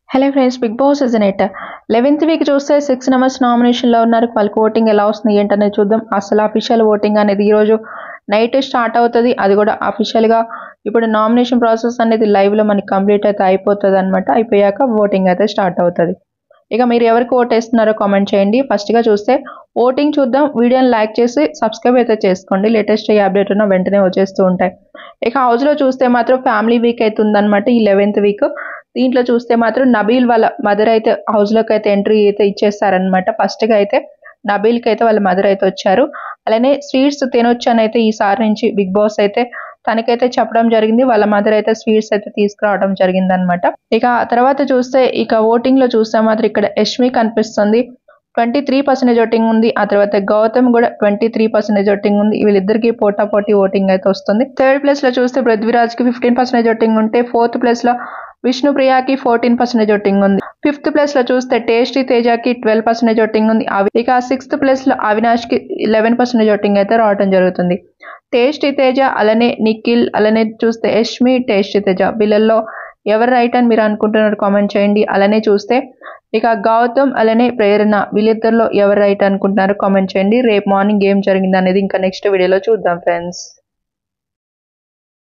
Hello friends, Bigg Boss season 8 11th week చూస్తే 6 members నామినేషన్లో ఉన్నారు. వాళ్ళకి ఓటింగ్ ఎలా వస్తుంది ఏంటనేది చూద్దాం. అసలు అఫీషియల్ ఓటింగ్ అనేది ఈరోజు నైట్ స్టార్ట్ అవుతుంది. అది కూడా అఫీషియల్గా ఇప్పుడు నామినేషన్ ప్రాసెస్ అనేది లైవ్లో మనకి కంప్లీట్ అయితే అయిపోతుంది అనమాట. అయిపోయాక ఓటింగ్ అయితే స్టార్ట్ అవుతుంది. ఇక మీరు ఎవరికి ఓటేస్తున్నారో కామెంట్ చేయండి. ఫస్ట్గా చూస్తే ఓటింగ్ చూద్దాం. వీడియోని లైక్ చేసి సబ్స్క్రైబ్ అయితే చేసుకోండి. లేటెస్ట్ ఏ అప్డేట్ ఉన్నా వెంటనే వచ్చేస్తూ ఉంటాయి. ఇక హౌస్లో చూస్తే మాత్రం ఫ్యామిలీ వీక్ అయితే ఉందన్నమాట. ఈ 11th వీక్ దీంట్లో చూస్తే మాత్రం నబీల్ వాళ్ళ మదర్ అయితే హౌస్లోకి అయితే ఎంట్రీ అయితే ఇచ్చేస్తారనమాట. ఫస్ట్గా అయితే నబీల్కి అయితే వాళ్ళ మదర్ అయితే వచ్చారు. అలానే స్వీట్స్ తినొచ్చు అని అయితే ఈసారి నుంచి బిగ్ బాస్ అయితే తనకైతే చెప్పడం జరిగింది. వాళ్ళ మదర్ అయితే స్వీట్స్ అయితే తీసుకురావడం జరిగింది అనమాట. ఇక తర్వాత చూస్తే ఇక ఓటింగ్ లో చూస్తే మాత్రం ఇక్కడ యష్మి కనిపిస్తుంది. 23% ఓటింగ్ ఉంది. ఆ తర్వాత గౌతమ్ కూడా 23% ఓటింగ్ ఉంది. వీళ్ళిద్దరికి పోటాపోటీ ఓటింగ్ అయితే వస్తుంది. థర్డ్ ప్లేస్ లో చూస్తే పృథ్వీరాజ్ కి 15% ఓటింగ్ ఉంటే, ఫోర్త్ ప్లేస్ లో విష్ణుప్రియకి 14% ఓటింగ్ ఉంది. ఫిఫ్త్ ప్లేస్ లో చూస్తే టేస్టీ తేజకి 12% ఓటింగ్ ఉంది. ఇక సిక్స్త్ ప్లేస్ లో అవినాష్ కి 11% ఓటింగ్ అయితే రావడం జరుగుతుంది. టేస్టీ తేజ అలానే నిఖిల్ అలానే చూస్తే యష్మి టేస్టీ తేజ వీళ్ళల్లో ఎవరు రైట్ అని మీరు అనుకుంటున్నారు కామెంట్ చేయండి. అలానే చూస్తే ఇక గౌతమ్ అలానే ప్రేరణ వీళ్ళిద్దరిలో ఎవరు రైట్ అనుకుంటున్నారు కామెంట్ చేయండి. రేపు మార్నింగ్ ఏం జరిగింది అనేది ఇంకా నెక్స్ట్ వీడియోలో చూద్దాం ఫ్రెండ్స్.